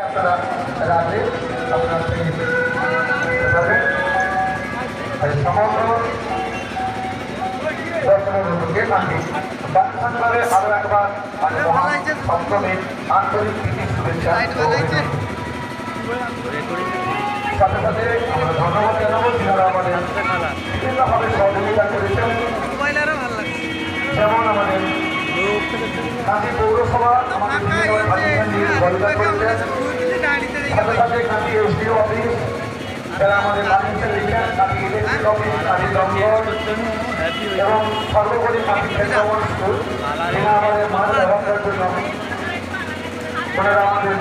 আপনারা রাতে আপনার সমগ্র দর্শককে আমি বাঞ্ছানভাবে আরো একবার সপ্তমীর আন্তরিক প্রীতি শুভেচ্ছা সাথে সাথে আমরা ধন্যবাদ জানাবো যারা আমাদের বিভিন্নভাবে সহযোগিতা করেছেন। যেমন আমাদের কাঁথি পৌরসভা আমাদের সহযোগিতা করেছেন, সাথে সাথে কাঁথি এসডিও অফিস যারা আমাদের ফাইন্যান্সিয়াল লিখেন, কাঁথি ইলেকট্রিক অফিস, কাঁথি দমকল এবং সর্বোপরি কাঁথি ফেডারেল স্কুল যারা আমাদের মাঠ ব্যবহার জন্য ওনারা আমাদের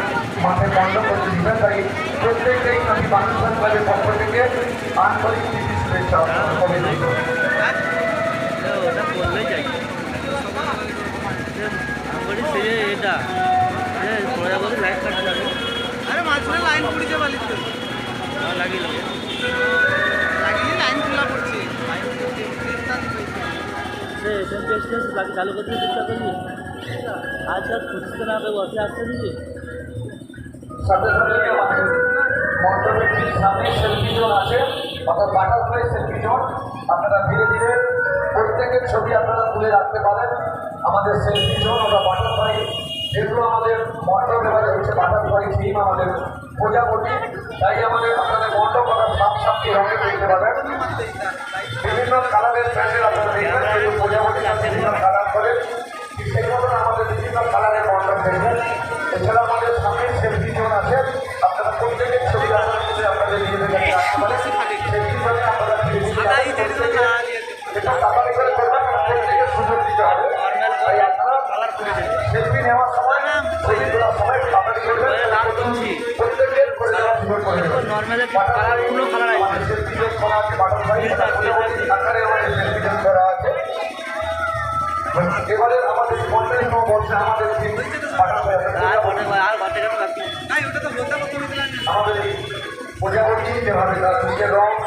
মাঠে বন্ধ করতে দিবেন। তাই প্রত্যেকটাই কাঁথি বাংলাদেশ ক্লাবের পক্ষ থেকে আন্তরিক প্রীতি শুভেচ্ছা অভিনন্দ। আরে মাঝখানে লাইন পড়েছে বালিতে লাগিয়ে লাইন খোলা পড়ছে চালু করতে চেষ্টা করবি আচ্ছা খুঁজতে না পেয়ে বসে আসতে দিবি সাথে সাথে আমাদের মণ্ডপের ঠিক সামনে সেলফি জোন আছে, অর্থাৎ বাটারফ্লাই সেলফি জোন। আপনারা ধীরে ধীরে প্রত্যেকের ছবি আপনারা তুলে রাখতে পারেন। আমাদের সেলফি জোন ওটা বাটারফ্লাই, যেগুলো আমাদের মণ্ডপ এবারে হচ্ছে বাটারফ্লাই থিম আমাদের প্রজাপতি। তাই আমাদের আপনাদের মণ্ডপ আমরা সাতটি রঙে দেখতে পাবেন, বিভিন্ন কালারের প্যান্ডেল আপনারা দেখবেন, যেহেতু প্রজাপতি বিভিন্ন কালার করে সেই মতন আমাদের বিভিন্ন কালারের মণ্ডপ দেখবেন। এছাড়া আমাদের সামনে সেলফি জোন আছে, আপনারা প্রত্যেকের ছবি আপনাদের নিজেদের কাছে রাখতে পারেন। সেলফি জোনে আপনারা এটা কালার করে করবেন, প্রত্যেকের সুযোগ দিতে হবে। তাই আপনারা সেলফি নেওয়ার সময় ছবি তোলার সময় কালার করবেন, প্রত্যেকের করে দেওয়ার সুযোগ করে দেবেন। আমাদের সেলফি জোন করা আছে, বাটারফ্লাই আকারে আমাদের সেলফি জোন করা আছে। এবারে আমাদের ৫৫ বর্ষে আমাদের আমাদের প্রজাপতি যেভাবে তার রং